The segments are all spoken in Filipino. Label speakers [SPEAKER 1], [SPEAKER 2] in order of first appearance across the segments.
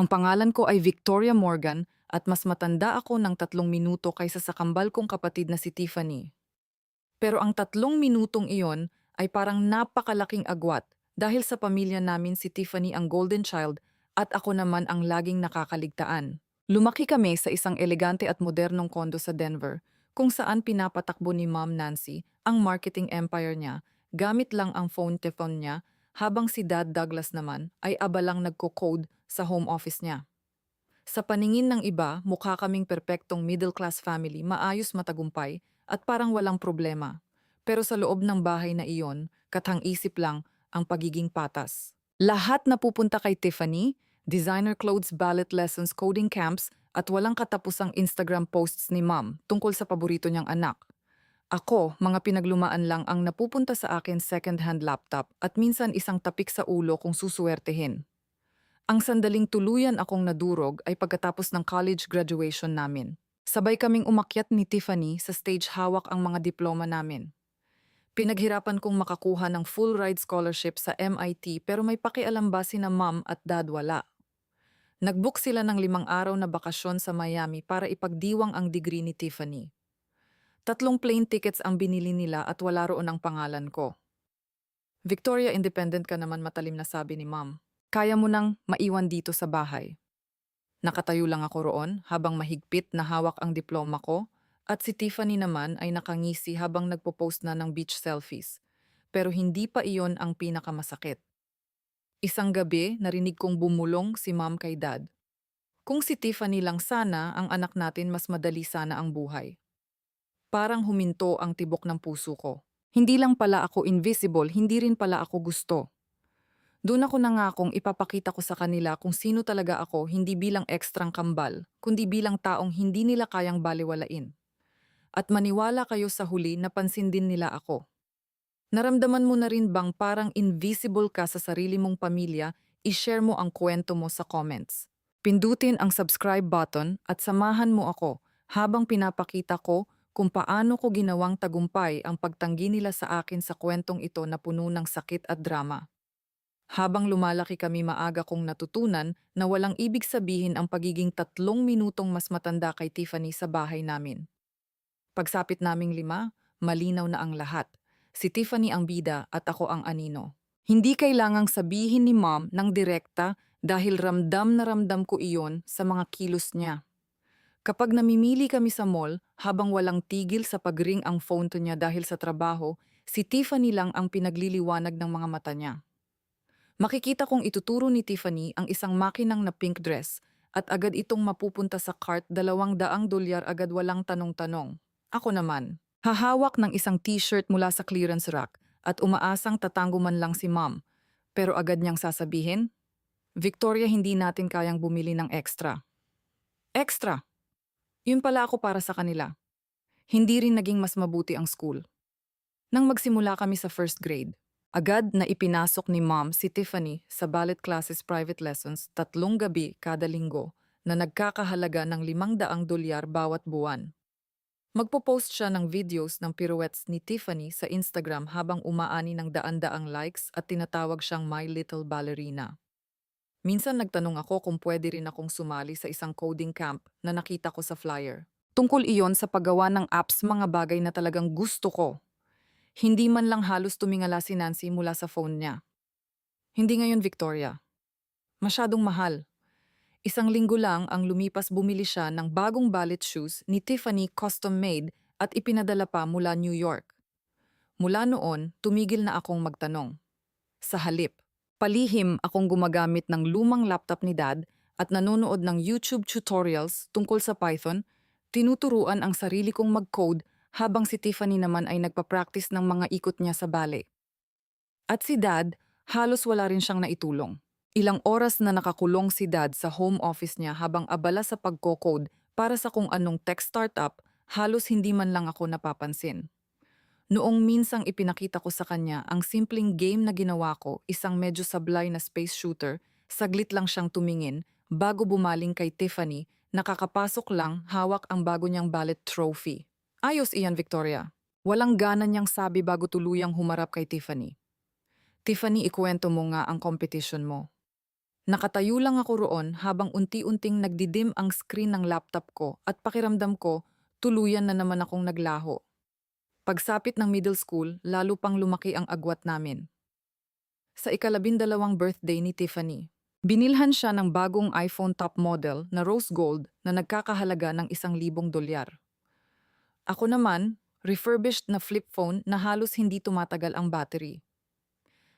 [SPEAKER 1] Ang pangalan ko ay Victoria Morgan at mas matanda ako ng 3 minuto kaysa sa kambal kong kapatid na si Tiffany. Pero ang 3 minutong iyon ay parang napakalaking agwat dahil sa pamilya namin si Tiffany ang golden child at ako naman ang laging nakakaligtaan. Lumaki kami sa isang elegante at modernong kondo sa Denver kung saan pinapatakbo ni Ma'am Nancy ang marketing empire niya gamit lang ang phone niya habang si Dad Douglas naman ay abalang nagko-code sa home office niya. Sa paningin ng iba, mukha kaming perpektong middle-class family, maayos matagumpay, at parang walang problema. Pero sa loob ng bahay na iyon, kathang-isip lang ang pagiging patas. Lahat napupunta kay Tiffany, designer clothes, ballet lessons, coding camps, at walang katapusang Instagram posts ni Mom tungkol sa paborito niyang anak. Ako, mga pinaglumaan lang ang napupunta sa akin second-hand laptop at minsan isang tapik sa ulo kung susuwertehin. Ang sandaling tuluyan akong nadurog ay pagkatapos ng college graduation namin. Sabay kaming umakyat ni Tiffany sa stage, hawak ang mga diploma namin. Pinaghirapan kong makakuha ng full ride scholarship sa MIT pero may pakialam ba sina Mom at Dad? Wala. Nagbook sila ng 5 araw na bakasyon sa Miami para ipagdiwang ang degree ni Tiffany. 3 plane tickets ang binili nila at wala roon ang pangalan ko. Victoria, independent ka naman, matalim na sabi ni Mom. Kaya mo nang maiwan dito sa bahay. Nakatayo lang ako roon habang mahigpit na hawak ang diploma ko at si Tiffany naman ay nakangisi habang nagpo-post na ng beach selfies. Pero hindi pa iyon ang pinakamasakit. Isang gabi, narinig kong bumulong si Mom kay Dad. Kung si Tiffany lang sana ang anak natin, mas madali sana ang buhay. Parang huminto ang tibok ng puso ko. Hindi lang pala ako invisible, hindi rin pala ako gusto. Doon ako nangakong ipapakita ko sa kanila kung sino talaga ako, hindi bilang ekstrang kambal, kundi bilang taong hindi nila kayang baliwalain. At maniwala kayo, sa huli napansin din nila ako. Naramdaman mo na rin bang parang invisible ka sa sarili mong pamilya? I-share mo ang kwento mo sa comments. Pindutin ang subscribe button at samahan mo ako habang pinapakita ko kung paano ko ginawang tagumpay ang pagtanggi nila sa akin sa kwentong ito na puno ng sakit at drama. Habang lumalaki kami, maaga kong natutunan na walang ibig sabihin ang pagiging 3 minutong mas matanda kay Tiffany sa bahay namin. Pagsapit naming 5, malinaw na ang lahat. Si Tiffany ang bida at ako ang anino. Hindi kailangang sabihin ni Mom ng direkta dahil ramdam na ramdam ko iyon sa mga kilos niya. Kapag namimili kami sa mall, habang walang tigil sa pagring ang phone to niya dahil sa trabaho, si Tiffany lang ang pinagliliwanag ng mga mata niya. Makikita kong ituturo ni Tiffany ang isang makinang na pink dress at agad itong mapupunta sa cart, $200 agad, walang tanong-tanong. Ako naman, hahawak ng isang t-shirt mula sa clearance rack at umaasang tatango man lang si Mom. Pero agad niyang sasabihin, Victoria, hindi natin kayang bumili ng extra. Extra! Yun pala ako para sa kanila. Hindi rin naging mas mabuti ang school. Nang magsimula kami sa first grade, agad na ipinasok ni Mom si Tiffany sa ballet classes, private lessons, 3 gabi kada linggo na nagkakahalaga ng $500 bawat buwan. Magpo-post siya ng videos ng pirouettes ni Tiffany sa Instagram habang umaani ng daan-daang likes at tinatawag siyang My Little Ballerina. Minsan nagtanong ako kung pwede rin akong sumali sa isang coding camp na nakita ko sa flyer. Tungkol iyon sa paggawa ng apps, mga bagay na talagang gusto ko. Hindi man lang halos tumingala si Nancy mula sa phone niya. Hindi ngayon, Victoria. Masyadong mahal. Isang linggo lang ang lumipas, bumili siya ng bagong ballet shoes ni Tiffany, custom-made, at ipinadala pa mula New York. Mula noon, tumigil na akong magtanong. Sa halip, palihim akong gumagamit ng lumang laptop ni Dad at nanonood ng YouTube tutorials tungkol sa Python, tinuturuan ang sarili kong mag-code habang si Tiffany naman ay nagpa-practice ng mga ikot niya sa ballet. At si Dad, halos wala rin siyang naitulong. Ilang oras na nakakulong si Dad sa home office niya habang abala sa pagko-code para sa kung anong tech startup, halos hindi man lang ako napapansin. Noong minsang ipinakita ko sa kanya ang simpleng game na ginawa ko, isang medyo sablay na space shooter, saglit lang siyang tumingin bago bumaling kay Tiffany, nakakapasok lang, hawak ang bago niyang ballet trophy. Ayos iyan, Victoria. Walang gana niyang sabi bago tuluyang humarap kay Tiffany. Tiffany, ikuwento mo nga ang competition mo. Nakatayo lang ako roon habang unti-unting nagdidim ang screen ng laptop ko at pakiramdam ko, tuluyan na naman akong naglaho. Pagsapit ng middle school, lalo pang lumaki ang agwat namin. Sa ika-12 birthday ni Tiffany, binilhan siya ng bagong iPhone top model na rose gold na nagkakahalaga ng $1,000. Ako naman, refurbished na flip phone na halos hindi tumatagal ang battery.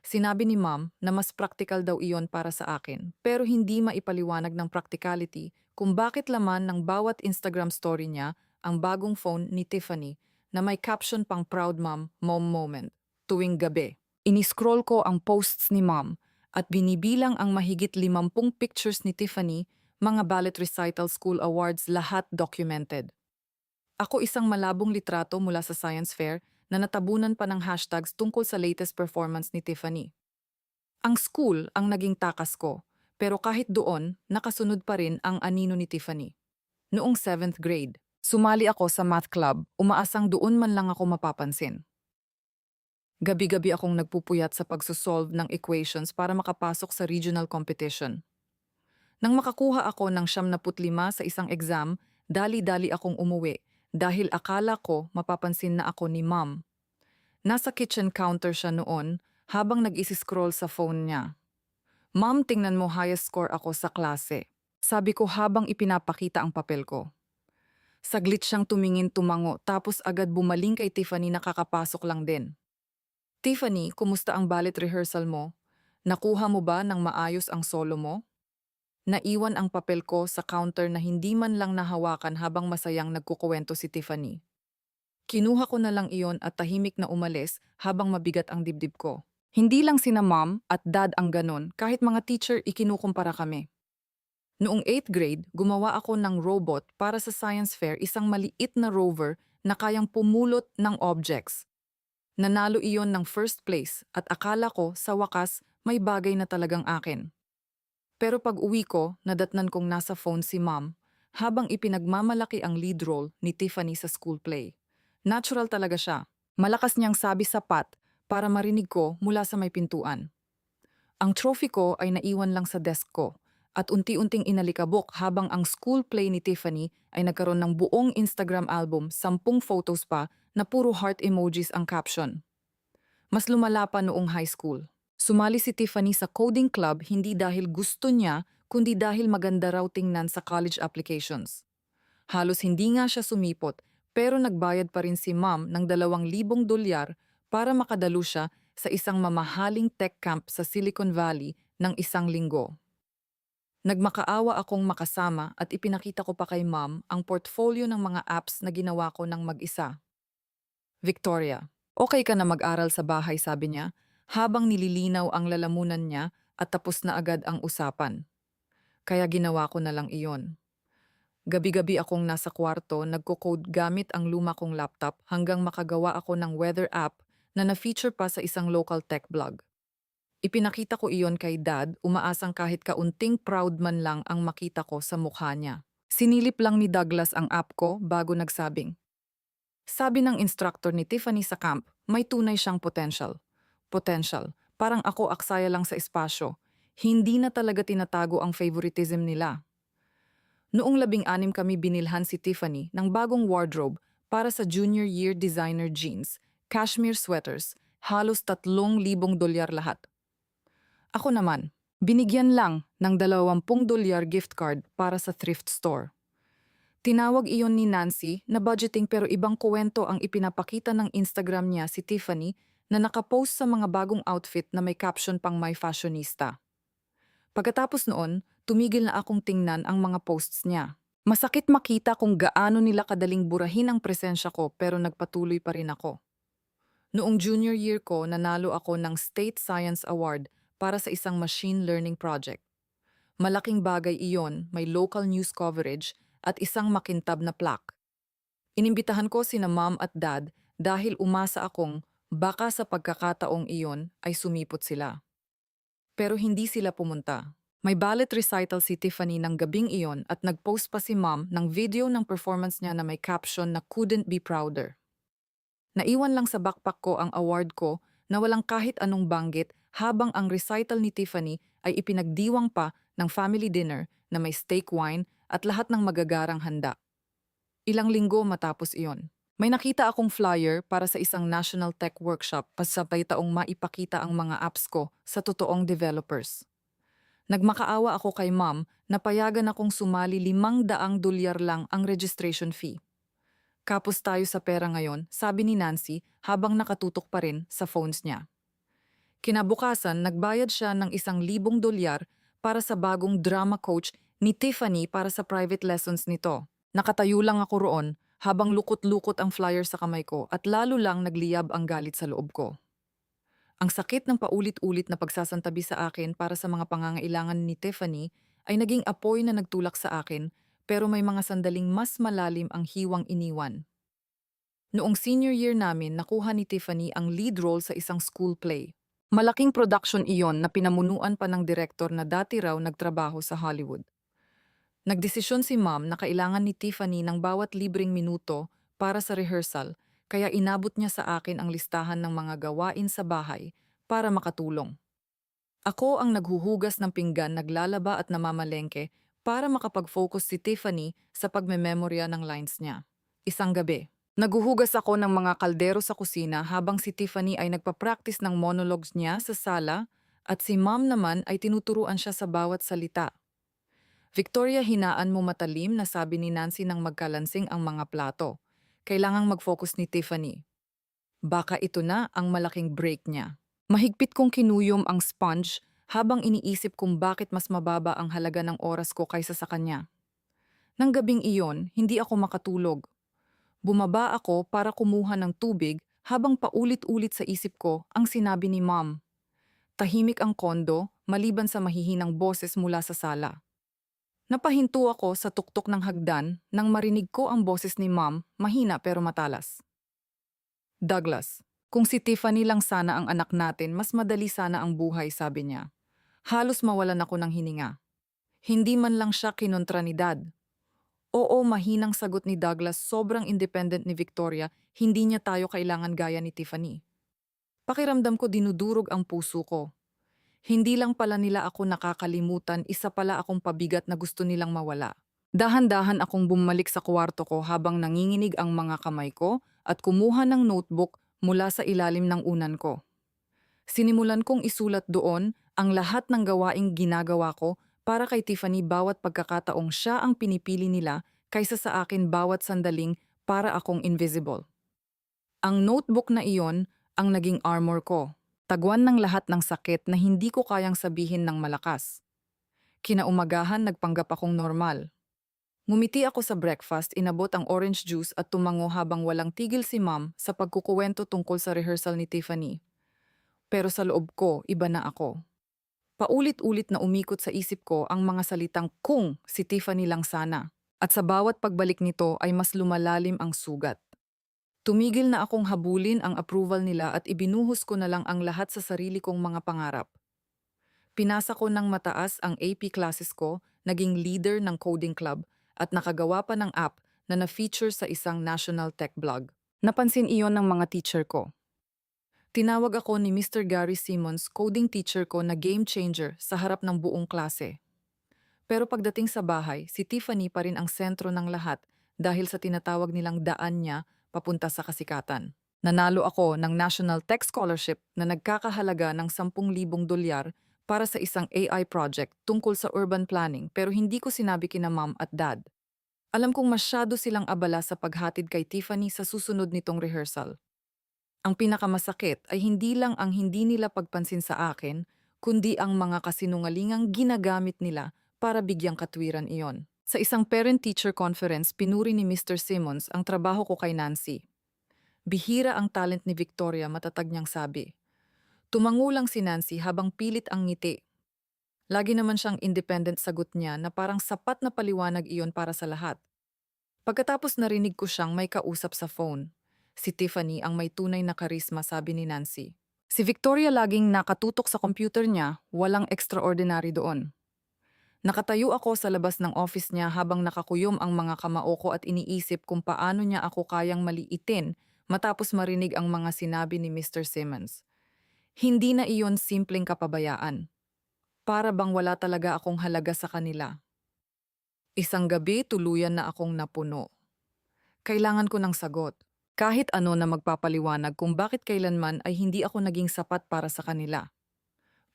[SPEAKER 1] Sinabi ni Mom na mas practical daw iyon para sa akin, pero hindi maipaliwanag ng practicality kung bakit laman ng bawat Instagram story niya ang bagong phone ni Tiffany na may caption pang Proud Mom, Mom Moment, tuwing gabi. Iniscroll ko ang posts ni Mom at binibilang ang mahigit 50 pictures ni Tiffany, mga ballet recital school awards, lahat documented. Ako isang malabong litrato mula sa science fair na natabunan pa ng hashtags tungkol sa latest performance ni Tiffany. Ang school ang naging takas ko, pero kahit doon, nakasunod pa rin ang anino ni Tiffany. Noong 7th grade, sumali ako sa math club, umaasang doon man lang ako mapapansin. Gabi-gabi akong nagpupuyat sa pagsosolve ng equations para makapasok sa regional competition. Nang makakuha ako ng 75 sa isang exam, dali-dali akong umuwi dahil akala ko mapapansin na ako ni Mom. Nasa kitchen counter siya noon habang nag-isi-scroll sa phone niya. Mom, tingnan mo, highest score ako sa klase. Sabi ko habang ipinapakita ang papel ko. Saglit siyang tumingin, tumango, tapos agad bumaling kay Tiffany na kakapasok lang din. Tiffany, kumusta ang ballet rehearsal mo? Nakuha mo ba ng maayos ang solo mo? Naiwan ang papel ko sa counter na hindi man lang nahawakan habang masayang nagkukuwento si Tiffany. Kinuha ko na lang iyon at tahimik na umalis habang mabigat ang dibdib ko. Hindi lang sina Mom at Dad ang ganon, kahit mga teacher ikinukumpara kami. Noong 8th grade, gumawa ako ng robot para sa science fair, isang maliit na rover na kayang pumulot ng objects. Nanalo iyon ng first place at akala ko sa wakas may bagay na talagang akin. Pero pag uwi ko, nadatnan kong nasa phone si Mom habang ipinagmamalaki ang lead role ni Tiffany sa school play. Natural talaga siya. Malakas niyang sabi sapat para marinig ko mula sa may pintuan. Ang trophy ko ay naiwan lang sa desk ko at unti-unting inalikabok habang ang school play ni Tiffany ay nagkaroon ng buong Instagram album, 10 photos pa na puro heart emojis ang caption. Mas lumala pa noong high school. Sumali si Tiffany sa coding club hindi dahil gusto niya, kundi dahil maganda raw tingnan sa college applications. Halos hindi nga siya sumipot, pero nagbayad pa rin si Mom ng $2,000 para makadalo siya sa isang mamahaling tech camp sa Silicon Valley ng 1 linggo. Nagmakaawa akong makasama at ipinakita ko pa kay Mom ang portfolio ng mga apps na ginawa ko ng mag-isa. Victoria, okay ka na mag-aral sa bahay, sabi niya, habang nililinaw ang lalamunan niya at tapos na agad ang usapan. Kaya ginawa ko na lang iyon. Gabi-gabi akong nasa kwarto, nagko-code gamit ang luma kong laptop hanggang makagawa ako ng weather app na na-feature pa sa isang local tech blog. Ipinakita ko iyon kay Dad, umaasang kahit kaunting proud man lang ang makita ko sa mukha niya. Sinilip lang ni Douglas ang app ko bago nagsabing, sabi ng instructor ni Tiffany sa camp, may tunay siyang potential. Potential. Parang ako aksaya lang sa espasyo. Hindi na talaga tinatago ang favoritism nila. Noong 16 kami, binilhan si Tiffany ng bagong wardrobe para sa junior year, designer jeans, cashmere sweaters, halos $3,000 lahat. Ako naman, binigyan lang ng $20 gift card para sa thrift store. Tinawag iyon ni Nancy na budgeting, pero ibang kuwento ang ipinapakita ng Instagram niya si Tiffany na nakapost sa mga bagong outfit na may caption pang "My Fashionista". Pagkatapos noon, tumigil na akong tingnan ang mga posts niya. Masakit makita kung gaano nila kadaling burahin ang presensya ko, pero nagpatuloy pa rin ako. Noong junior year ko, nanalo ako ng State Science Award para sa isang machine learning project. Malaking bagay iyon, may local news coverage at isang makintab na plaque. Inimbitahan ko sina Mom at Dad dahil umasa akong baka sa pagkakataong iyon ay sumipot sila. Pero hindi sila pumunta. May ballet recital si Tiffany ng gabing iyon at nag-post pa si Mom ng video ng performance niya na may caption na "Couldn't be prouder". Naiwan lang sa backpack ko ang award ko na walang kahit anong banggit habang ang recital ni Tiffany ay ipinagdiwang pa ng family dinner na may steak wine at lahat ng magagarang handa. Ilang linggo matapos iyon, may nakita akong flyer para sa isang National Tech Workshop pasabay taong maipakita ang mga apps ko sa totoong developers. Nagmakaawa ako kay ma'am na payagan akong sumali $500 lang ang registration fee. Kapos tayo sa pera ngayon, sabi ni Nancy habang nakatutok pa rin sa phones niya. Kinabukasan, nagbayad siya ng $1,000 para sa bagong drama coach ni Tiffany para sa private lessons nito. Nakatayo lang ako roon habang lukot-lukot ang flyer sa kamay ko at lalo lang nagliyab ang galit sa loob ko. Ang sakit ng paulit-ulit na pagsasantabi sa akin para sa mga pangangailangan ni Tiffany ay naging apoy na nagtulak sa akin pero may mga sandaling mas malalim ang hiwang iniwan. Noong senior year namin, nakuha ni Tiffany ang lead role sa isang school play. Malaking production iyon na pinamunuan pa ng direktor na dati raw nagtrabaho sa Hollywood. Nagdesisyon si Ma'am na kailangan ni Tiffany ng bawat libreng minuto para sa rehearsal, kaya inabot niya sa akin ang listahan ng mga gawain sa bahay para makatulong. Ako ang naghuhugas ng pinggan, naglalaba at namamalengke para makapag-focus si Tiffany sa pagmememorya ng lines niya. Isang gabi, naghuhugas ako ng mga kaldero sa kusina habang si Tiffany ay nagpa-practice ng monologues niya sa sala at si Ma'am naman ay tinuturuan siya sa bawat salita. Victoria, hinaan mo matalim na sabi ni Nancy nang magkalansing ang mga plato. Kailangang mag-focus ni Tiffany. Baka ito na ang malaking break niya. Mahigpit kong kinuyom ang sponge habang iniisip kung bakit mas mababa ang halaga ng oras ko kaysa sa kanya. Nang gabing iyon, hindi ako makatulog. Bumaba ako para kumuha ng tubig habang paulit-ulit sa isip ko ang sinabi ni Mom. Tahimik ang kondo maliban sa mahihinang boses mula sa sala. Napahinto ako sa tuktok ng hagdan nang marinig ko ang boses ni Mom, mahina pero matalas. Douglas, kung si Tiffany lang sana ang anak natin, mas madali sana ang buhay, sabi niya. Halos mawalan ako ng hininga. Hindi man lang siya kinontra ni Dad. Oo, mahinang sagot ni Douglas, sobrang independent ni Victoria, hindi niya tayo kailangan gaya ni Tiffany. Pakiramdam ko dinudurog ang puso ko. Hindi lang pala nila ako nakakalimutan, isa pala akong pabigat na gusto nilang mawala. Dahan-dahan akong bumalik sa kwarto ko habang nanginginig ang mga kamay ko at kumuha ng notebook mula sa ilalim ng unan ko. Sinimulan kong isulat doon ang lahat ng gawaing ginagawa ko para kay Tiffany, bawat pagkakataong siya ang pinipili nila kaysa sa akin bawat sandaling para akong invisible. Ang notebook na iyon ang naging armor ko. Tagwan ng lahat ng sakit na hindi ko kayang sabihin ng malakas. Kinaumagahan, nagpanggap akong normal. Ngumiti ako sa breakfast, inabot ang orange juice at tumango habang walang tigil si Mom sa pagkukuwento tungkol sa rehearsal ni Tiffany. Pero sa loob ko, iba na ako. Paulit-ulit na umikot sa isip ko ang mga salitang kung si Tiffany lang sana. At sa bawat pagbalik nito ay mas lumalalim ang sugat. Tumigil na akong habulin ang approval nila at ibinuhos ko na lang ang lahat sa sarili kong mga pangarap. Pinasa ko ng mataas ang AP classes ko, naging leader ng coding club, at nakagawa pa ng app na na-feature sa isang national tech blog. Napansin iyon ng mga teacher ko. Tinawag ako ni Mr. Gary Simmons, coding teacher ko, na game changer sa harap ng buong klase. Pero pagdating sa bahay, si Tiffany pa rin ang sentro ng lahat dahil sa tinatawag nilang daan niya papunta sa kasikatan. Nanalo ako ng National Tech Scholarship na nagkakahalaga ng $10,000 para sa isang AI project tungkol sa urban planning, pero hindi ko sinabi kina Mom at Dad. Alam kong masyado silang abala sa paghatid kay Tiffany sa susunod nitong rehearsal. Ang pinakamasakit ay hindi lang ang hindi nila pagpansin sa akin, kundi ang mga kasinungalingang ginagamit nila para bigyang katwiran iyon. Sa isang parent-teacher conference, pinuri ni Mr. Simmons ang trabaho ko kay Nancy. Bihira ang talent ni Victoria, matatag niyang sabi. Tumango lang si Nancy habang pilit ang ngiti. Lagi naman siyang independent, sagot niya na parang sapat na paliwanag iyon para sa lahat. Pagkatapos narinig ko siyang may kausap sa phone. Si Tiffany ang may tunay na karisma, sabi ni Nancy. Si Victoria laging nakatutok sa computer niya, walang extraordinary doon. Nakatayo ako sa labas ng office niya habang nakakuyom ang mga kamao ko at iniisip kung paano niya ako kayang maliitin matapos marinig ang mga sinabi ni Mr. Simmons. Hindi na iyon simpleng kapabayaan. Para bang wala talaga akong halaga sa kanila. Isang gabi, tuluyan na akong napuno. Kailangan ko ng sagot. Kahit ano na magpapaliwanag kung bakit kailanman ay hindi ako naging sapat para sa kanila.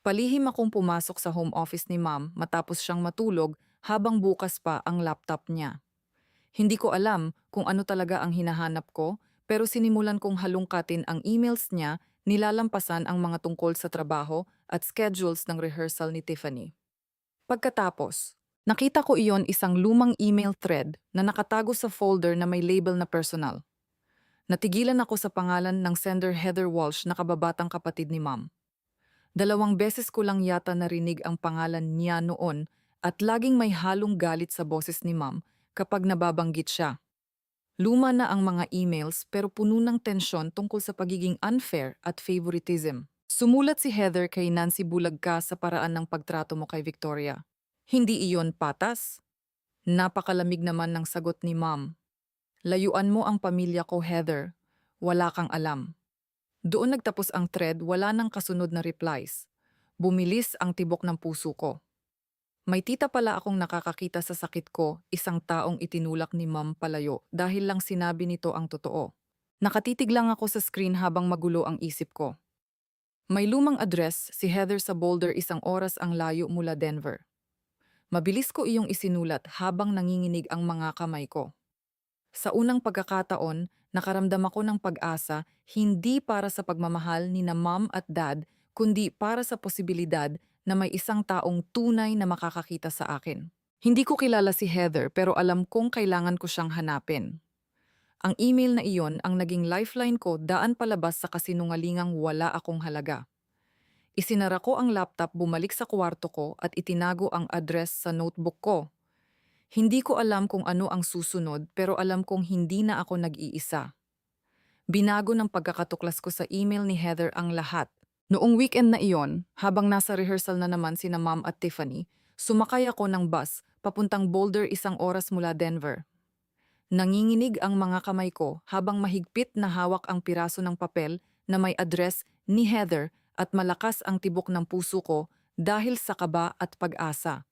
[SPEAKER 1] Palihim akong pumasok sa home office ni ma'am matapos siyang matulog habang bukas pa ang laptop niya. Hindi ko alam kung ano talaga ang hinahanap ko, pero sinimulan kong halungkatin ang emails niya, nilalampasan ang mga tungkol sa trabaho at schedules ng rehearsal ni Tiffany. Pagkatapos, nakita ko iyon isang lumang email thread na nakatago sa folder na may label na personal. Natigilan ako sa pangalan ng sender Heather Walsh na kababatang kapatid ni ma'am. 2 beses ko lang yata narinig ang pangalan niya noon at laging may halong galit sa boses ni ma'am kapag nababanggit siya. Luma na ang mga emails pero puno ng tensyon tungkol sa pagiging unfair at favoritism. Sumulat si Heather kay Nancy Bulagka sa paraan ng pagtrato mo kay Victoria. Hindi iyon patas? Napakalamig naman ng sagot ni ma'am. Layuan mo ang pamilya ko, Heather. Wala kang alam. Doon nagtapos ang thread, wala nang kasunod na replies. Bumilis ang tibok ng puso ko. May tita pala akong nakakakita sa sakit ko, isang taong itinulak ni ma'am palayo dahil lang sinabi nito ang totoo. Nakatitig lang ako sa screen habang magulo ang isip ko. May lumang address, si Heather sa Boulder, 1 oras ang layo mula Denver. Mabilis ko iyong isinulat habang nanginginig ang mga kamay ko. Sa unang pagkakataon, nakaramdam ako ng pag-asa hindi para sa pagmamahal ni na mom at dad, kundi para sa posibilidad na may isang taong tunay na makakakita sa akin. Hindi ko kilala si Heather pero alam kong kailangan ko siyang hanapin. Ang email na iyon ang naging lifeline ko daan palabas sa kasinungalingang wala akong halaga. Isinara ko ang laptop, bumalik sa kwarto ko at itinago ang address sa notebook ko. Hindi ko alam kung ano ang susunod pero alam kong hindi na ako nag-iisa. Binago ng pagkakatuklas ko sa email ni Heather ang lahat. Noong weekend na iyon, habang nasa rehearsal na naman sina Ma'am at Tiffany, sumakay ako ng bus papuntang Boulder, 1 oras mula Denver. Nanginginig ang mga kamay ko habang mahigpit na hawak ang piraso ng papel na may address ni Heather at malakas ang tibok ng puso ko dahil sa kaba at pag-asa.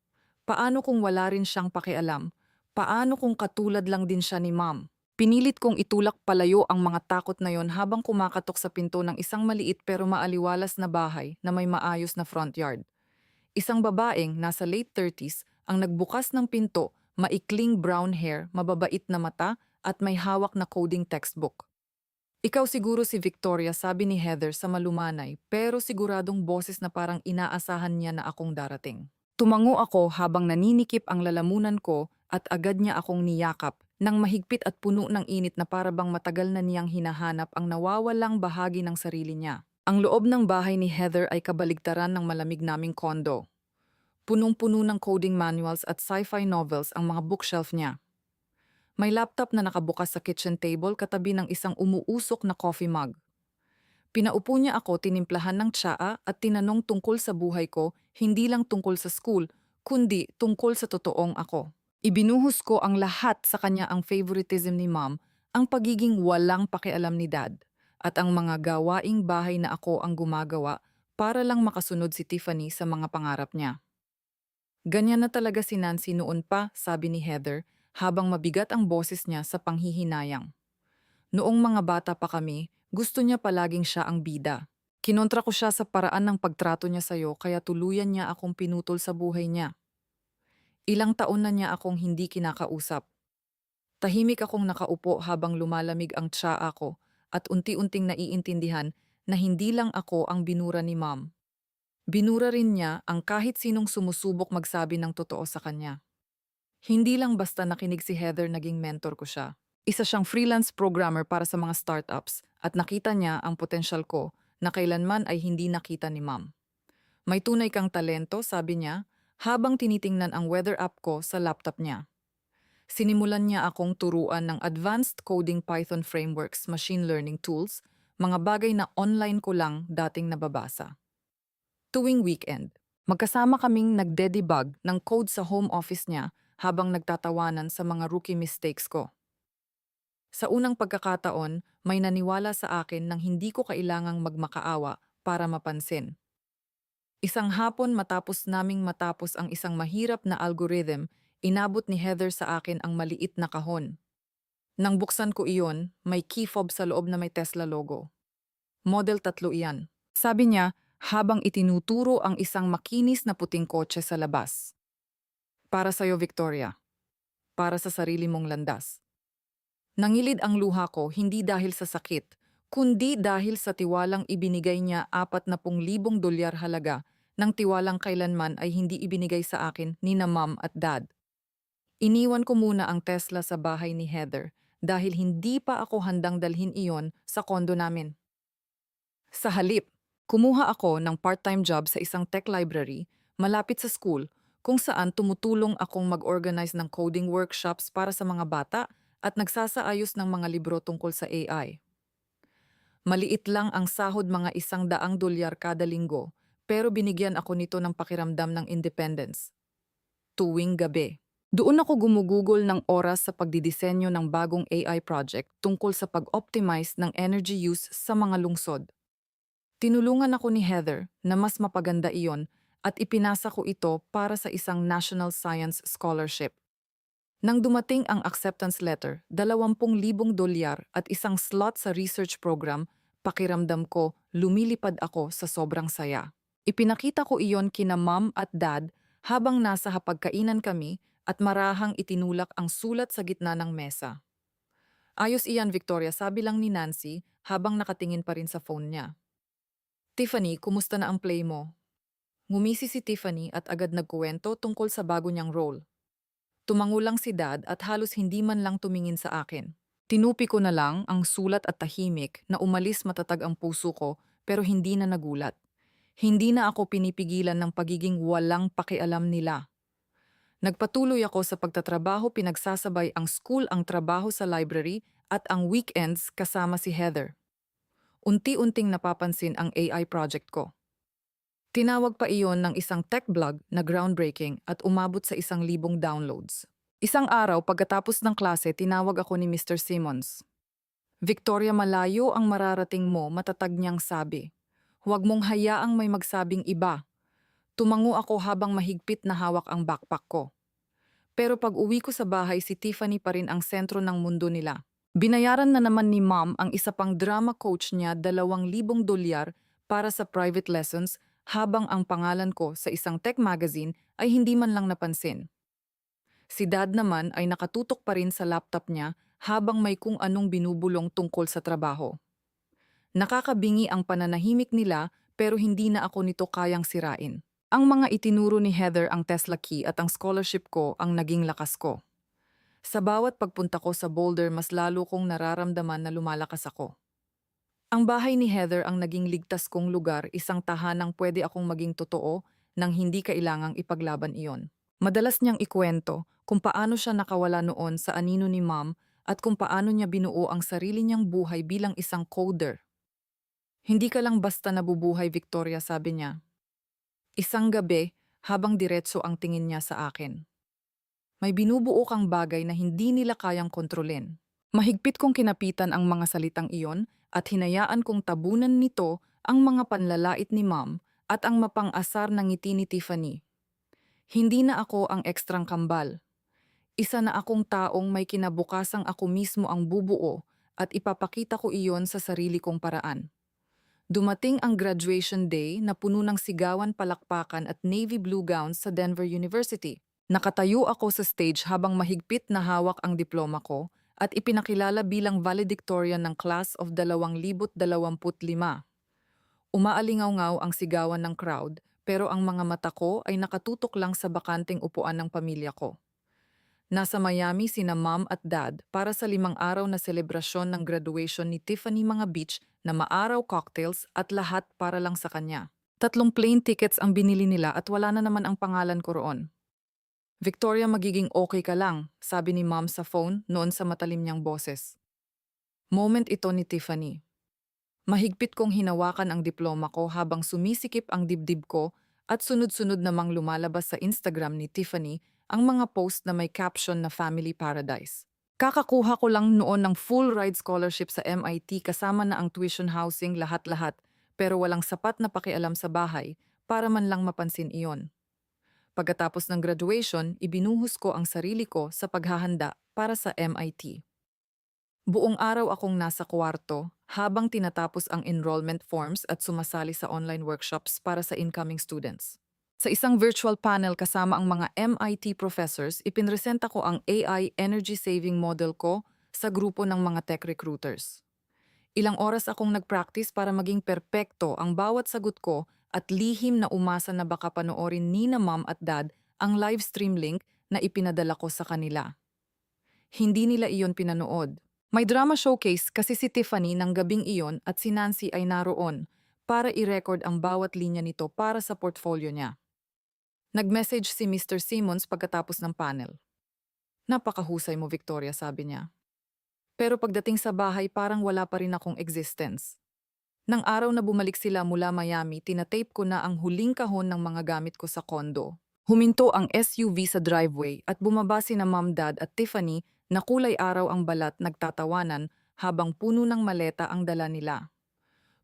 [SPEAKER 1] Paano kung wala rin siyang pakialam? Paano kung katulad lang din siya ni Ma'am? Pinilit kong itulak palayo ang mga takot na yon habang kumakatok sa pinto ng isang maliit pero maaliwalas na bahay na may maayos na front yard. Isang babaeng nasa late 30s ang nagbukas ng pinto, maikling brown hair, mababait na mata at may hawak na coding textbook. Ikaw siguro si Victoria, sabi ni Heather sa malumanay pero siguradong boses na parang inaasahan niya na akong darating. Tumango ako habang naninikip ang lalamunan ko at agad niya akong niyakap nang mahigpit at puno ng init na para bang matagal na niyang hinahanap ang nawawalang bahagi ng sarili niya. Ang loob ng bahay ni Heather ay kabaligtaran ng malamig naming kondo. Punong-puno ng coding manuals at sci-fi novels ang mga bookshelf niya. May laptop na nakabukas sa kitchen table katabi ng isang umuusok na coffee mug. Pinaupo niya ako, tinimplahan ng tsaa at tinanong tungkol sa buhay ko, hindi lang tungkol sa school, kundi tungkol sa totoong ako. Ibinuhos ko ang lahat sa kanya, ang favoritism ni mom, ang pagiging walang pakialam ni dad, at ang mga gawaing bahay na ako ang gumagawa para lang makasunod si Tiffany sa mga pangarap niya. Ganyan na talaga si Nancy noon pa, sabi ni Heather, habang mabigat ang boses niya sa panghihinayang. Noong mga bata pa kami, gusto niya palaging siya ang bida. Kinontra ko siya sa paraan ng pagtrato niya sa'yo kaya tuluyan niya akong pinutol sa buhay niya. Ilang taon na niya akong hindi kinakausap. Tahimik akong nakaupo habang lumalamig ang tsaa ko at unti-unting naiintindihan na hindi lang ako ang binura ni ma'am. Binura rin niya ang kahit sinong sumusubok magsabi ng totoo sa kanya. Hindi lang basta nakinig si Heather, naging mentor ko siya. Isa siyang freelance programmer para sa mga startups at nakita niya ang potensyal ko na kailanman ay hindi nakita ni ma'am. May tunay kang talento, sabi niya, habang tinitingnan ang weather app ko sa laptop niya. Sinimulan niya akong turuan ng advanced coding, Python frameworks, machine learning tools, mga bagay na online ko lang dating nababasa. Tuwing weekend, magkasama kaming nagde-debug ng code sa home office niya habang nagtatawanan sa mga rookie mistakes ko. Sa unang pagkakataon, may naniwala sa akin nang hindi ko kailangang magmakaawa para mapansin. Isang hapon matapos naming matapos ang isang mahirap na algorithm, inabot ni Heather sa akin ang maliit na kahon. Nang buksan ko iyon, may key fob sa loob na may Tesla logo. Model 3 iyan. Sabi niya, habang itinuturo ang isang makinis na puting kotse sa labas. Para sa'yo, Victoria. Para sa sarili mong landas. Nangilid ang luha ko hindi dahil sa sakit, kundi dahil sa tiwalang ibinigay niya 40,000 dolyar halaga ng tiwalang kailanman ay hindi ibinigay sa akin ni na mom at dad. Iniwan ko muna ang Tesla sa bahay ni Heather dahil hindi pa ako handang dalhin iyon sa kondo namin. Sa halip, kumuha ako ng part-time job sa isang tech library malapit sa school kung saan tumutulong akong mag-organize ng coding workshops para sa mga bata at nagsasaayos ng mga libro tungkol sa AI. Maliit lang ang sahod, mga $100 kada linggo, pero binigyan ako nito ng pakiramdam ng independence. Tuwing gabi, doon ako gumugugol ng oras sa pagdidisenyo ng bagong AI project tungkol sa pag-optimize ng energy use sa mga lungsod. Tinulungan ako ni Heather na mas mapaganda iyon at ipinasa ko ito para sa isang National Science Scholarship. Nang dumating ang acceptance letter, $20,000 at isang slot sa research program, pakiramdam ko lumilipad ako sa sobrang saya. Ipinakita ko iyon kina mom at dad habang nasa hapagkainan kami at marahang itinulak ang sulat sa gitna ng mesa. Ayos iyan, Victoria, sabi lang ni Nancy habang nakatingin pa rin sa phone niya. Tiffany, kumusta na ang play mo? Ngumisi si Tiffany at agad nagkuwento tungkol sa bago niyang role. Tumango lang si Dad at halos hindi man lang tumingin sa akin. Tinupi ko na lang ang sulat at tahimik na umalis matatag ang puso ko pero hindi na nagulat. Hindi na ako pinipigilan ng pagiging walang pakialam nila. Nagpatuloy ako sa pagtatrabaho, pinagsasabay ang school, ang trabaho sa library at ang weekends kasama si Heather. Unti-unting napapansin ang AI project ko. Tinawag pa iyon ng isang tech blog na groundbreaking at umabot sa 1,000 downloads. Isang araw pagkatapos ng klase, tinawag ako ni Mr. Simmons. Victoria, malayo ang mararating mo, matatag niyang sabi. Huwag mong hayaang may magsabing iba. Tumango ako habang mahigpit na hawak ang backpack ko. Pero pag uwi ko sa bahay, si Tiffany pa rin ang sentro ng mundo nila. Binayaran na naman ni Mom ang isa pang drama coach niya $2,000 para sa private lessons habang ang pangalan ko sa isang tech magazine ay hindi man lang napansin. Si Dad naman ay nakatutok pa rin sa laptop niya habang may kung anong binubulong tungkol sa trabaho. Nakakabingi ang pananahimik nila pero hindi na ako nito kayang sirain. Ang mga itinuro ni Heather, ang Tesla Key at ang scholarship ko ang naging lakas ko. Sa bawat pagpunta ko sa Boulder, mas lalo kong nararamdaman na lumalakas ako. Ang bahay ni Heather ang naging ligtas kong lugar, isang tahanang pwede akong maging totoo nang hindi kailangang ipaglaban iyon. Madalas niyang ikwento kung paano siya nakawala noon sa anino ni Mom at kung paano niya binuo ang sarili niyang buhay bilang isang coder. Hindi ka lang basta nabubuhay, Victoria, sabi niya. Isang gabi, habang diretso ang tingin niya sa akin. May binubuo kang bagay na hindi nila kayang kontrolin. Mahigpit kong kinapitan ang mga salitang iyon at hinayaan kong tabunan nito ang mga panlalait ni Mom at ang mapang-asar na ngiti ni Tiffany. Hindi na ako ang ekstrang kambal. Isa na akong taong may kinabukasang ako mismo ang bubuo at ipapakita ko iyon sa sarili kong paraan. Dumating ang graduation day na puno ng sigawan, palakpakan at navy blue gowns sa Denver University. Nakatayo ako sa stage habang mahigpit na hawak ang diploma ko at ipinakilala bilang valedictorian ng Class of 2025. Umaalingaw-ngaw ang sigawan ng crowd pero ang mga mata ko ay nakatutok lang sa bakanteng upuan ng pamilya ko. Nasa Miami sina Mom at Dad para sa 5 araw na selebrasyon ng graduation ni Tiffany, mga beach na maaraw, cocktails at lahat para lang sa kanya. 3 plane tickets ang binili nila at wala na naman ang pangalan ko roon. Victoria, magiging okay ka lang, sabi ni Mom sa phone noon sa matalim niyang boses. Moment ito ni Tiffany. Mahigpit kong hinawakan ang diploma ko habang sumisikip ang dibdib ko at sunod-sunod namang lumalabas sa Instagram ni Tiffany ang mga post na may caption na Family Paradise. Kakakuha ko lang noon ng full ride scholarship sa MIT kasama na ang tuition, housing, lahat-lahat, pero walang sapat na pakialam sa bahay para man lang mapansin iyon. Pagkatapos ng graduation, ibinuhos ko ang sarili ko sa paghahanda para sa MIT. Buong araw akong nasa kwarto habang tinatapos ang enrollment forms at sumasali sa online workshops para sa incoming students. Sa isang virtual panel kasama ang mga MIT professors, ipinresenta ko ang AI energy saving model ko sa grupo ng mga tech recruiters. Ilang oras akong nag-practice para maging perpekto ang bawat sagot ko at lihim na umasa na baka panoorin ni na mom at dad ang live stream link na ipinadala ko sa kanila. Hindi nila iyon pinanood. May drama showcase kasi si Tiffany ng gabing iyon at si Nancy ay naroon para i-record ang bawat linya nito para sa portfolio niya. Nag-message si Mr. Simmons pagkatapos ng panel. "Napakahusay mo, Victoria," sabi niya. Pero pagdating sa bahay parang wala pa rin akong existence. Nang araw na bumalik sila mula Miami, tinatape ko na ang huling kahon ng mga gamit ko sa kondo. Huminto ang SUV sa driveway at bumaba sina Mom, Dad at Tiffany na kulay araw ang balat nagtatawanan habang puno ng maleta ang dala nila.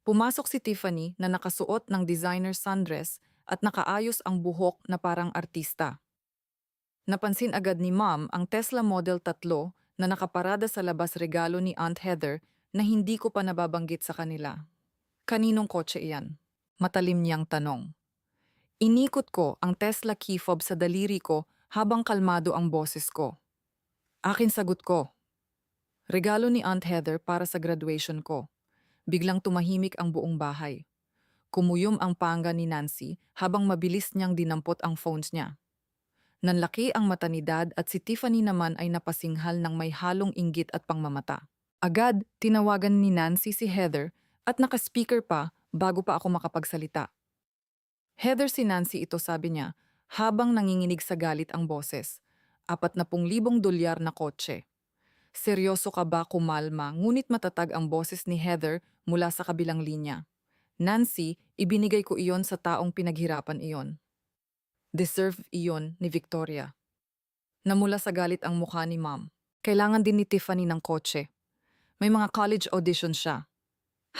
[SPEAKER 1] Pumasok si Tiffany na nakasuot ng designer sundress at nakaayos ang buhok na parang artista. Napansin agad ni Mom ang Tesla Model 3 na nakaparada sa labas, regalo ni Aunt Heather na hindi ko pa nababanggit sa kanila. "Kaninong kotse iyan?" Matalim niyang tanong. Inikot ko ang Tesla key fob sa daliri ko habang kalmado ang boses ko. "Akin," sagot ko. "Regalo ni Aunt Heather para sa graduation ko." Biglang tumahimik ang buong bahay. Kumuyom ang panga ni Nancy habang mabilis niyang dinampot ang phones niya. Nanlaki ang mata ni Dad at si Tiffany naman ay napasinghal ng may halong inggit at pangmamata. Agad, tinawagan ni Nancy si Heather at naka-speaker pa bago pa ako makapagsalita. "Heather, si Nancy ito," sabi niya, habang nanginginig sa galit ang boses. $40,000 na kotse. "Seryoso ka ba?" Kumalma, ngunit matatag ang boses ni Heather mula sa kabilang linya. "Nancy, ibinigay ko iyon sa taong pinaghirapan iyon. Deserve iyon ni Victoria." Namula sa galit ang mukha ni Mom. Kailangan din ni Tiffany ng kotse. May mga college audition siya.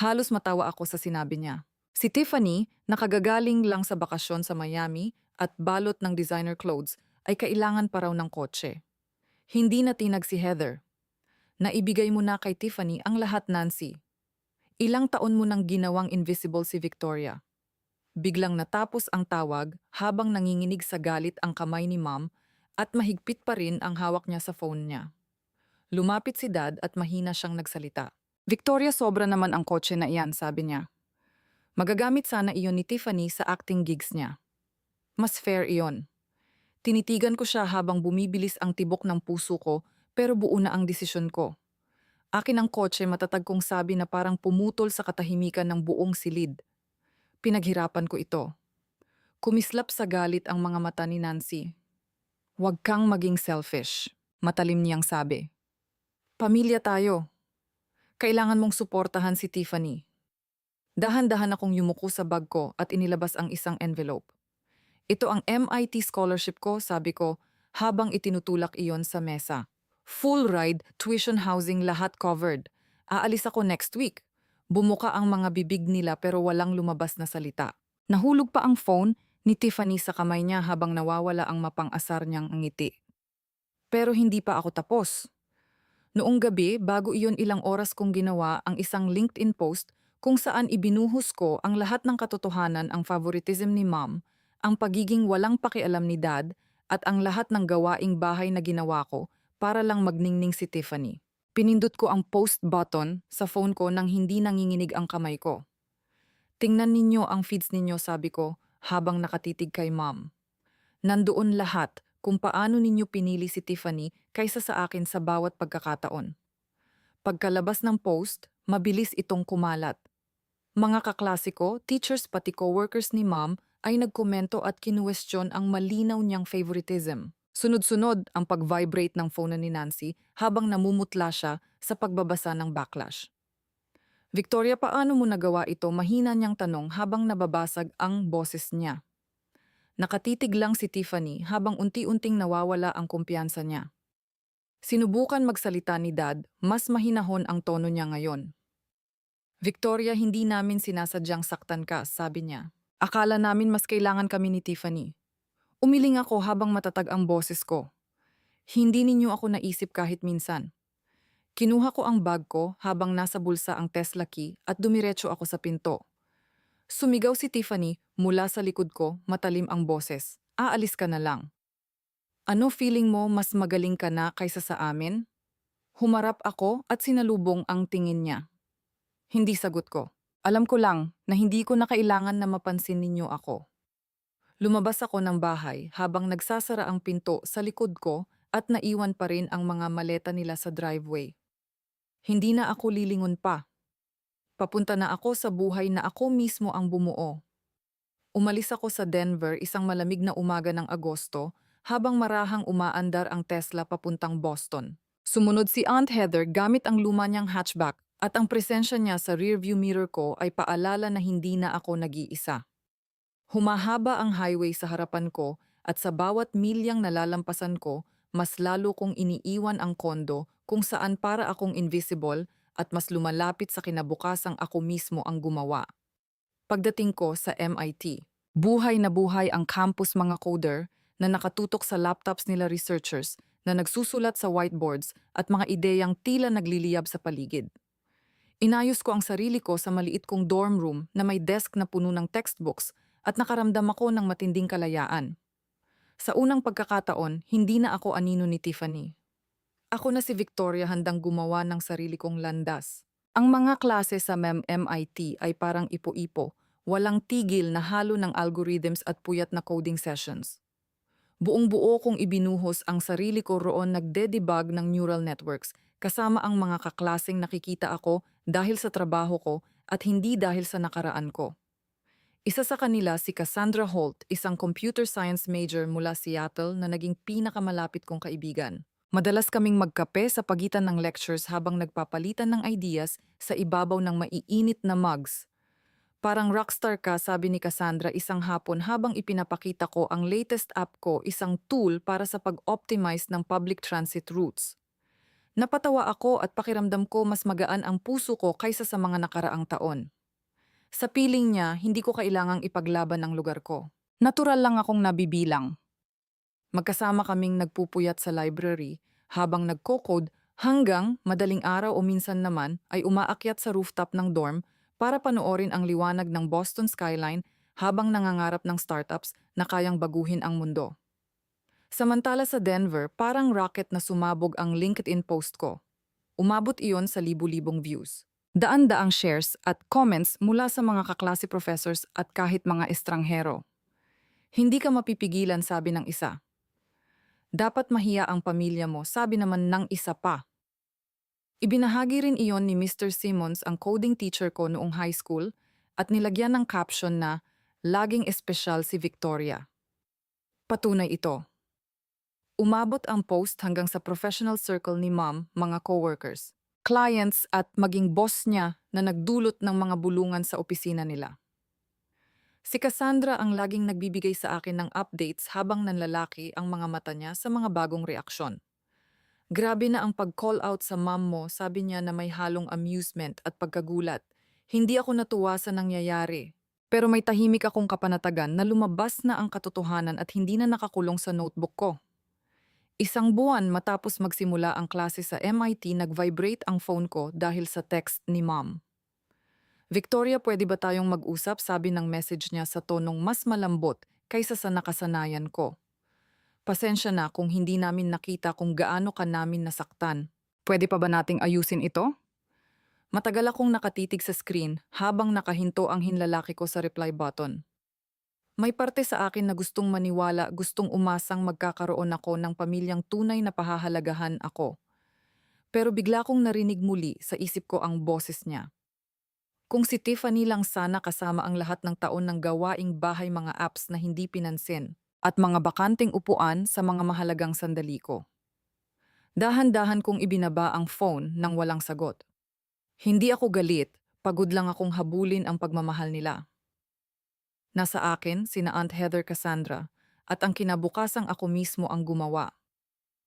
[SPEAKER 1] Halos matawa ako sa sinabi niya. Si Tiffany, nakagagaling lang sa bakasyon sa Miami at balot ng designer clothes, ay kailangan pa raw ng kotse. Hindi natinag si Heather. "Naibigay mo na kay Tiffany ang lahat, Nancy. Ilang taon mo nang ginawang invisible si Victoria." Biglang natapos ang tawag habang nanginginig sa galit ang kamay ni Mom at mahigpit pa rin ang hawak niya sa phone niya. Lumapit si Dad at mahina siyang nagsalita. "Victoria, sobra naman ang kotse na iyan," sabi niya. "Magagamit sana iyon ni Tiffany sa acting gigs niya. Mas fair iyon." Tinitigan ko siya habang bumibilis ang tibok ng puso ko, pero buo na ang desisyon ko. "Akin ang kotse," matatag kong sabi na parang pumutol sa katahimikan ng buong silid. Pinaghirapan ko ito. Kumislap sa galit ang mga mata ni Nancy. "Huwag kang maging selfish," matalim niyang sabi. "Pamilya tayo. Kailangan mong suportahan si Tiffany." Dahan-dahan akong yumuko sa bag ko at inilabas ang isang envelope. "Ito ang MIT scholarship ko," sabi ko habang itinutulak iyon sa mesa. "Full ride, tuition, housing, lahat covered. Aalis ako next week." Bumuka ang mga bibig nila pero walang lumabas na salita. Nahulog pa ang phone ni Tiffany sa kamay niya habang nawawala ang mapang-asar niyang ngiti. Pero hindi pa ako tapos. Noong gabi, bago iyon, ilang oras kong ginawa ang isang LinkedIn post kung saan ibinuhos ko ang lahat ng katotohanan, ang favoritism ni Mom, ang pagiging walang pakialam ni Dad, at ang lahat ng gawaing bahay na ginawa ko para lang magningning si Tiffany. Pinindot ko ang post button sa phone ko nang hindi nanginginig ang kamay ko. "Tingnan ninyo ang feeds ninyo," sabi ko habang nakatitig kay Mom. Nandoon lahat kung paano ninyo pinili si Tiffany kaysa sa akin sa bawat pagkakataon. Pagkalabas ng post, mabilis itong kumalat. Mga kaklase ko, teachers pati coworkers ni Mom ay nagkomento at kinuwestiyon ang malinaw niyang favoritism. Sunod-sunod ang pag-vibrate ng phone ni Nancy habang namumutla siya sa pagbabasa ng backlash. "Victoria, paano mo nagawa ito?" Mahina niyang tanong habang nababasag ang boses niya. Nakatitig lang si Tiffany habang unti-unting nawawala ang kumpiyansa niya. Sinubukan magsalita ni Dad, mas mahinahon ang tono niya ngayon. "Victoria, hindi namin sinasadyang saktan ka," sabi niya. Akala namin mas kailangan kami ni Tiffany. Umiling ako habang matatag ang boses ko. Hindi ninyo ako naisip kahit minsan. Kinuha ko ang bag ko habang nasa bulsa ang Tesla key at dumiretso ako sa pinto. Sumigaw si Tiffany mula sa likod ko, matalim ang boses. Aalis ka na lang. Ano feeling mo mas magaling ka na kaysa sa amin? Humarap ako at sinalubong ang tingin niya. Hindi sagot ko. Alam ko lang na hindi ko na kailangan na mapansin ninyo ako. Lumabas ako ng bahay habang nagsasara ang pinto sa likod ko at naiwan pa rin ang mga maleta nila sa driveway. Hindi na ako lilingon pa. Papunta na ako sa buhay na ako mismo ang bumuo. Umalis ako sa Denver isang malamig na umaga ng Agosto habang marahang umaandar ang Tesla papuntang Boston. Sumunod si Aunt Heather gamit ang luma niyang hatchback at ang presensya niya sa rearview mirror ko ay paalala na hindi na ako nag-iisa. Humahaba ang highway sa harapan ko at sa bawat milyang nalalampasan ko, mas lalo kong iniiwan ang kondo kung saan para akong invisible at mas lumalapit sa kinabukasang ako mismo ang gumawa. Pagdating ko sa MIT, buhay na buhay ang campus mga coder na nakatutok sa laptops nila researchers na nagsusulat sa whiteboards at mga ideyang tila nagliliyab sa paligid. Inayos ko ang sarili ko sa maliit kong dorm room na may desk na puno ng textbooks at nakaramdam ako ng matinding kalayaan. Sa unang pagkakataon, hindi na ako anino ni Tiffany. Ako na si Victoria handang gumawa ng sarili kong landas. Ang mga klase sa MIT ay parang ipo-ipo, walang tigil na halo ng algorithms at puyat na coding sessions. Buong-buo kong ibinuhos ang sarili ko roon nagde-debug ng neural networks kasama ang mga kaklaseng nakikita ako dahil sa trabaho ko at hindi dahil sa nakaraan ko. Isa sa kanila si Cassandra Holt, isang computer science major mula Seattle na naging pinakamalapit kong kaibigan. Madalas kaming magkape sa pagitan ng lectures habang nagpapalitan ng ideas sa ibabaw ng maiinit na mugs. Parang rockstar ka, sabi ni Cassandra isang hapon habang ipinapakita ko ang latest app ko, isang tool para sa pag-optimize ng public transit routes. Napatawa ako at pakiramdam ko mas magaan ang puso ko kaysa sa mga nakaraang taon. Sa piling niya, hindi ko kailangang ipaglaban ang lugar ko. Natural lang akong nabibilang. Magkasama kaming nagpupuyat sa library habang nagko-code hanggang madaling araw o minsan naman ay umaakyat sa rooftop ng dorm para panoorin ang liwanag ng Boston skyline habang nangangarap ng startups na kayang baguhin ang mundo. Samantala sa Denver, parang rocket na sumabog ang LinkedIn post ko. Umabot iyon sa libu-libong views. Daan-daang shares at comments mula sa mga kaklase professors at kahit mga estranghero. Hindi ka mapipigilan, sabi ng isa. Dapat mahiya ang pamilya mo, sabi naman ng isa pa. Ibinahagi rin iyon ni Mr. Simmons, ang coding teacher ko noong high school, at nilagyan ng caption na, "Laging espesyal si Victoria." Patunay ito. Umabot ang post hanggang sa professional circle ni Mom, mga coworkers, clients at maging boss niya na nagdulot ng mga bulungan sa opisina nila. Si Cassandra ang laging nagbibigay sa akin ng updates habang nanlalaki ang mga mata niya sa mga bagong reaksyon. Grabe na ang pag-call out sa mom mo, sabi niya na may halong amusement at pagkagulat. Hindi ako natuwa sa nangyayari. Pero may tahimik akong kapanatagan na lumabas na ang katotohanan at hindi na nakakulong sa notebook ko. Isang buwan matapos magsimula ang klase sa MIT, nag-vibrate ang phone ko dahil sa text ni Mom. "Victoria, pwede ba tayong mag-usap?" sabi ng message niya sa tonong mas malambot kaysa sa nakasanayan ko. "Pasensya na kung hindi namin nakita kung gaano ka namin nasaktan. Pwede pa ba nating ayusin ito?" Matagal akong nakatitig sa screen habang nakahinto ang hinlalaki ko sa reply button. May parte sa akin na gustong maniwala, gustong umasang magkakaroon ako ng pamilyang tunay na pahahalagahan ako. Pero bigla kong narinig muli sa isip ko ang boses niya. Kung si Tiffany lang sana kasama ang lahat ng taon ng gawaing bahay, mga apps na hindi pinansin, at mga bakanting upuan sa mga mahalagang sandali ko. Dahan-dahan kong ibinaba ang phone nang walang sagot. Hindi ako galit, pagod lang akong habulin ang pagmamahal nila. Nasa akin sina Aunt Heather, Cassandra, at ang kinabukasang ako mismo ang gumawa.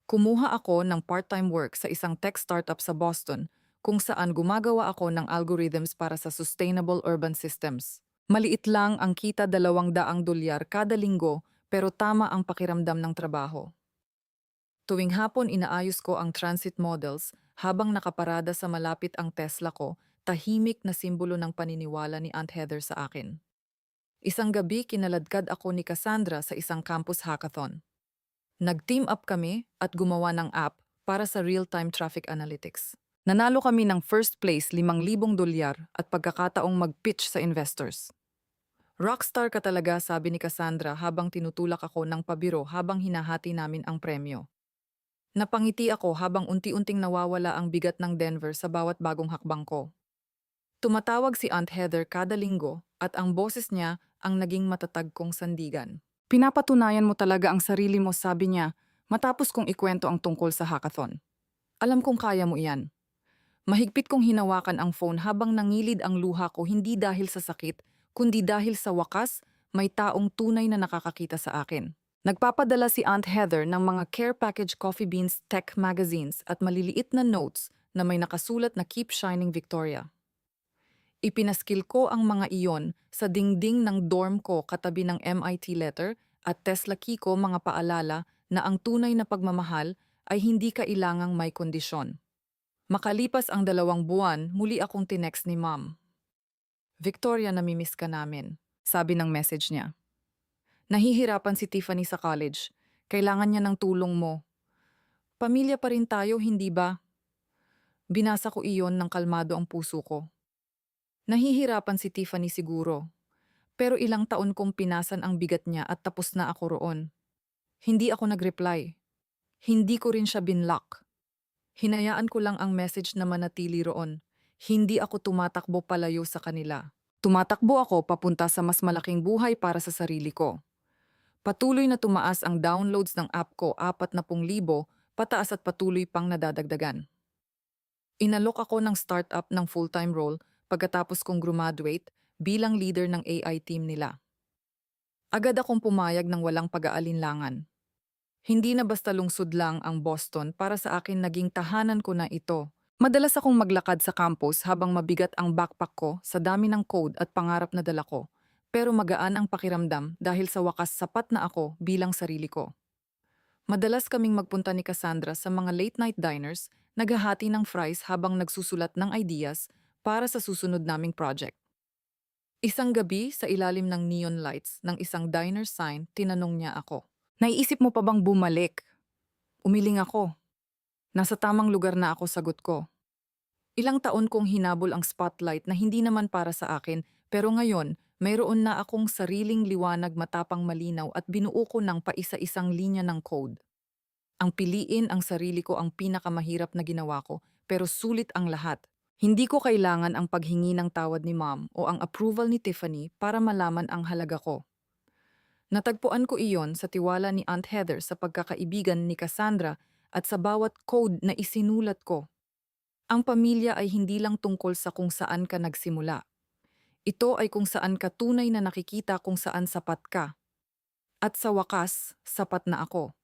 [SPEAKER 1] Kumuha ako ng part-time work sa isang tech startup sa Boston kung saan gumagawa ako ng algorithms para sa sustainable urban systems. Maliit lang ang kita $200 kada linggo pero tama ang pakiramdam ng trabaho. Tuwing hapon inaayos ko ang transit models habang nakaparada sa malapit ang Tesla ko, tahimik na simbolo ng paniniwala ni Aunt Heather sa akin. Isang gabi kinaladkad ako ni Cassandra sa isang campus hackathon. Nag-team up kami at gumawa ng app para sa real-time traffic analytics. Nanalo kami ng first place $5,000 at pagkakataong mag-pitch sa investors. Rockstar ka talaga, sabi ni Cassandra habang tinutulak ako ng pabiro habang hinahati namin ang premyo. Napangiti ako habang unti-unting nawawala ang bigat ng Denver sa bawat bagong hakbang ko. Tumatawag si Aunt Heather kada linggo at ang boses niya ang naging matatag kong sandigan. Pinapatunayan mo talaga ang sarili mo, sabi niya, matapos kong ikwento ang tungkol sa hackathon. Alam kong kaya mo iyan. Mahigpit kong hinawakan ang phone habang nangilid ang luha ko, hindi dahil sa sakit, kundi dahil sa wakas, may taong tunay na nakakakita sa akin. Nagpapadala si Aunt Heather ng mga care package coffee beans tech magazines at maliliit na notes na may nakasulat na Keep Shining Victoria. Ipinaskil ko ang mga iyon sa dingding ng dorm ko katabi ng MIT letter at Tesla key ko, mga paalala na ang tunay na pagmamahal ay hindi kailangang may kondisyon. Makalipas ang 2 buwan, muli akong tinext ni Mom. Victoria, namimiss ka namin, sabi ng message niya. Nahihirapan si Tiffany sa college. Kailangan niya ng tulong mo. Pamilya pa rin tayo, hindi ba? Binasa ko iyon ng kalmado ang puso ko. Nahihirapan si Tiffany siguro. Pero ilang taon kong pinasan ang bigat niya at tapos na ako roon. Hindi ako nag-reply. Hindi ko rin siya binlock. Hinayaan ko lang ang message na manatili roon. Hindi ako tumatakbo palayo sa kanila. Tumatakbo ako papunta sa mas malaking buhay para sa sarili ko. Patuloy na tumaas ang downloads ng app ko, 40,000, pataas at patuloy pang nadadagdagan. Inalok ako ng startup ng full-time role pagkatapos kong graduate bilang leader ng AI team nila. Agad akong pumayag ng walang pag-aalinlangan. Hindi na basta lungsod lang ang Boston, para sa akin naging tahanan ko na ito. Madalas akong maglakad sa campus habang mabigat ang backpack ko sa dami ng code at pangarap na dala ko. Pero magaan ang pakiramdam dahil sa wakas sapat na ako bilang sarili ko. Madalas kaming magpunta ni Cassandra sa mga late-night diners, naghahati ng fries habang nagsusulat ng ideas para sa susunod naming project. Isang gabi, sa ilalim ng neon lights ng isang diner sign, tinanong niya ako, "Naiisip mo pa bang bumalik?" Umiling ako. Nasa tamang lugar na ako, sagot ko. Ilang taon kong hinabol ang spotlight na hindi naman para sa akin, pero ngayon, mayroon na akong sariling liwanag, matapang, malinaw at binuo ko ng paisa-isang linya ng code. Ang piliin ang sarili ko ang pinakamahirap na ginawa ko, pero sulit ang lahat. Hindi ko kailangan ang paghingi ng tawad ni Mom o ang approval ni Tiffany para malaman ang halaga ko. Natagpuan ko iyon sa tiwala ni Aunt Heather, sa pagkakaibigan ni Cassandra at sa bawat code na isinulat ko. Ang pamilya ay hindi lang tungkol sa kung saan ka nagsimula. Ito ay kung saan ka tunay na nakikita kung saan sapat ka. At sa wakas, sapat na ako.